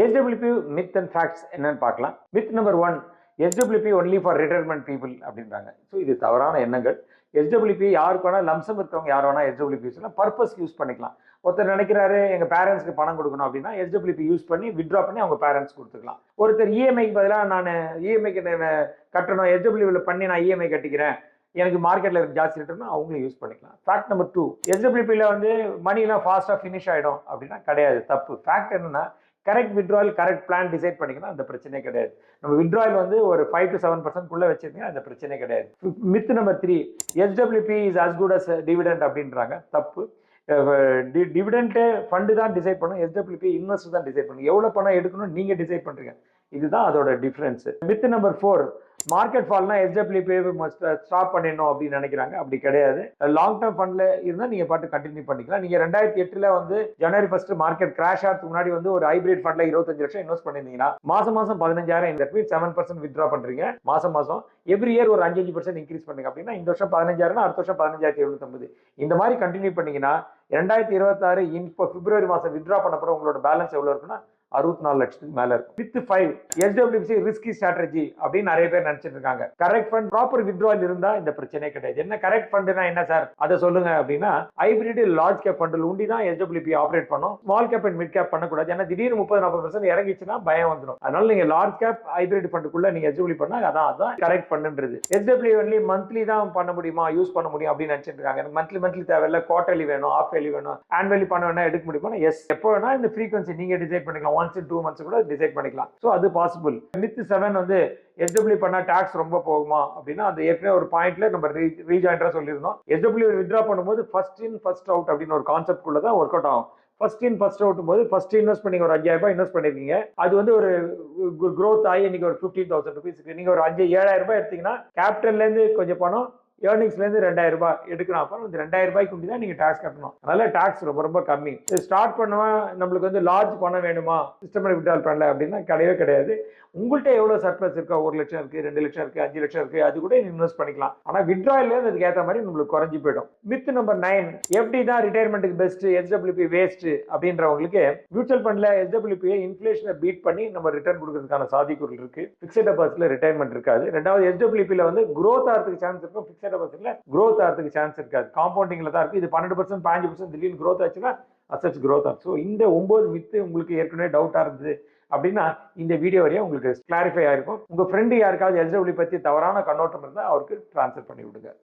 SWP myth and facts என்னன்னு பார்க்கலாம். Myth number 1, SWP only for retirement people அப்படின்றாங்க. So இது தவறான எண்ணங்கள். SWP யாருக்கு வேணா லம்சம் இருக்கவங்க யார் வேணா SWP பர்பஸ் யூஸ் பண்ணிக்கலாம். ஒருத்தர் நினைக்கிறாரு எங்க பேரண்ட்ஸ்க்கு பணம் கொடுக்கணும் அப்படின்னா SWP யூஸ் பண்ணி வித்ட்ரா பண்ணி அவங்க பேரண்ட்ஸ் கொடுத்துக்கலாம். ஒருத்தர் இஎம்ஐக்கு பதிலாக நான் இஎம்ஐக்கு கட்டணும் SWP பண்ணி நான் இஎம்ஐ கட்டிக்கிறேன் எனக்கு மார்க்கெட்ல ஜாஸ்தி ரிட்டர்ன் அவங்களும் யூஸ் பண்ணிக்கலாம். ஃபேக்ட் நம்பர் 2, SWPல வந்து மணிலாம் ஃபாஸ்ட்டாக ஃபினிஷ் ஆகிடும் அப்படின்னா கிடையாது, தப்பு. ஃபேக்ட் என்னன்னா correct withdrawal correct plan decide பண்ணிக்கணும், அந்த பிரச்சனையே கிடையாது. நம்ம வித்ட்ராயல் வந்து ஒரு 5 to 7% வச்சிருந்தீங்க, அந்த பிரச்சனையே கிடையாது. Myth number 3, SWP is as good as dividend அப்படின்றாங்க, தப்பு. டிவிடெண்ட் ஃபண்டு தான் டிசைட் பண்ணும், SWP இன்வெஸ்டர் தான் டிசைட் பண்ணும். எவ்வளோ பணம் எடுக்கணும் நீங்க டிசைட் பண்றீங்க, இதுதான் அதோட difference. Myth number 4, market Falna SWP stop பண்ணிடணும் அப்படின்னு நினைக்கிறாங்க, அப்படி கிடையாது. லாங் டேர்ம் ஃபண்ட்ல இருந்தால் நீங்க பாட்டு கண்டினியூ பண்ணிக்கலாம். நீங்க 2008 வந்து ஜனவரி 1 மார்க்கெட் கிராஷ் ஆகிறதுக்கு முன்னாடி வந்து ஒரு ஹைபிரிட் ஃபண்ட்ல 25 லட்சம் இன்வெஸ்ட் பண்ணிருந்தீங்கன்னா மாசம் 15,000 இந்த 7% வித்ட்ரா பண்றீங்க. மாசம் எவ்ரி இயர் ஒரு 5% இன்க்ரீஸ் பண்ணுங்க அப்படின்னா இந்த வருஷம் 15,000 அடுத்த வருஷம் 15,750 இந்த மாதிரி கண்டினியூ பண்ணீங்கன்னா 2026 இப்போ பிப்ரவரி மாசம் வித்ட்ரா பண்ணப்போ உங்களோட பேலன்ஸ் எவ்வளவு இருக்குன்னா 64 லட்சத்துக்கு மேல இருக்கும். வித் 5, SWP ரிஸ்கி ஸ்ட்ராட்டஜி அப்படின்னு நிறைய பேர் நினைச்சிட்டு இருக்காங்க. கரெக்ட் ஃபண்ட் ப்ராப்பர் வித்ட்ராயல் இருந்தா இந்த பிரச்சனையே கிடையாது. என்ன கரெக்ட் ஃபண்ட்னா என்ன சார் அதை சொல்லுங்க அப்படின்னா, ஹைபிரிட் லார்ஜ் கேப் ஃபண்ட் உண்டி தான் SWP ஆப்ரேட் பண்ணும். Small cap and mid cap பண்ணக்கூடாது. ஏன்னா திடீர்னு 30-40% இறங்கிச்சுன்னா பயம் வந்துடும். அதனால நீங்க லார்ஜ் கேப் ஹைபிரிட் ஃபண்டுக்குள்ள நீங்க SWP பண்ணா அதான் கரெக்ட் ஃபண்டுன்றது. SWP ஒன்லி மந்த்லி தான் பண்ண முடியுமா, யூஸ் பண்ண முடியும் அப்படின்னு நினைச்சிட்டு இருக்காங்க. எனக்கு மந்த்லி தேவையில்ல, குவார்டர்லி வேணும், ஆஃப் இயர்லி வேணும், ஆனுவலி பண்ண வேணா எடுக்க முடியுமா? எஸ், எப்போ வேணா இந்த ஃப்ரீக்வன்சி நீங்க டிசைட் பண்ணிக்கலாம். once in 2 months கூட டிசைட் பண்ணிக்கலாம். சோ அது பாசிபிள். மித் 7 வந்து SWP பண்ணா டாக்ஸ் ரொம்ப போகுமா அப்படின்னா, அது ஏற்கனவே ஒரு பாயிண்ட்ல நம்ம ரீஜாயிண்டரா சொல்லியிருந்தோம். SWP வித்ட்ரா பண்ணும்போது ஃபர்ஸ்ட் இன் ஃபர்ஸ்ட் அவுட் அப்படின்னு ஒரு கான்செப்ட் குள்ள தான் ஒர்க் அவுட் ஆகும். ஃபர்ஸ்ட் இன் ஃபர்ஸ்ட் அவுட் போது ஃபர்ஸ்ட் இன்வெஸ்ட் பண்ணி ஒரு 5,000 ரூபாய் இன்வெஸ்ட் பண்ணிருக்கீங்க, அது வந்து ஒரு growth ஆகி இன்னைக்கு ஒரு 15,000 rupees நீங்க ஒரு 7,000 ரூபாய் எடுத்தீங்கன்னா கேபிட்டல்ல இருந்து கொஞ்சம் பணம் ஏர்னிங்ஸ்ல இருந்து 2,000 ரூபாய் எடுக்கணும். அப்போ இந்த 2,000 ரூபாய்க்கு தான் நீங்க டாக்ஸ் கட்டணும். அதனால டாக்ஸ் ரொம்ப கம்மி. ஸ்டார்ட் பண்ணுவா நம்மளுக்கு வந்து லார்ஜ் பணம் வேணுமா சிஸ்டமேட்டிக் வித்ட்ரால் பண்ணல அப்படின்னா கிடையவே கிடையாது. உங்கள்கிட்ட எவ்வளவு சர்ப்ளஸ் இருக்கா, 1 லட்சம் இருக்கு, 2 லட்சம் இருக்கு, 5 லட்சம் இருக்கு, அது கூட இன்வெஸ்ட் பண்ணிக்கலாம். ஆனா வித்ட்ராயல்ல அதுக்கு ஏற்ற மாதிரி நம்மளுக்கு குறைஞ்சி போயிடும். மித் நம்பர் 9, FD தான் ரிட்டையர்மெண்ட்டுக்கு பெஸ்ட், SWP வேஸ்ட் அப்படின்றவங்களுக்கு மியூச்சுவல் ஃபண்ட்ல SWP இன்ஃப்ளேஷனை பீட் பண்ணி நம்ம ரிட்டர்ன் கொடுக்கறதுக்கான சாத்தியக்கூறு இருக்கு. பிக்ஸட் டெபாசிட்ல ரிட்டையர்மெண்ட் இருக்காது. ரெண்டாவது SWP வந்து growth ஆகிறதுக்கு சான்ஸ் இருக்கும், பிக்ஸட் டெபாசிட்ல growth ஆகிறதுக்கு சான்ஸ் இருக்காது. காம்பவுண்டிங்ல தான் இருக்கு. இது 12% 5% திடீர்னு growth ஆச்சுன்னா அசட்ஸ் growth ஆகும். ஸோ இந்த 9 மித்து உங்களுக்கு ஏற்கனவே டவுட்டா இருந்தது அப்படின்னா இந்த வீடியோ வரையும் உங்களுக்கு கிளாரிஃபை ஆயிருக்கும். உங்க ஃப்ரெண்டு யாருக்காவது SWP பத்தி தவறான கண்ணோட்டம் இருந்தால் அவருக்கு டிரான்ஸ்ஃபர் பண்ணி விடுங்க.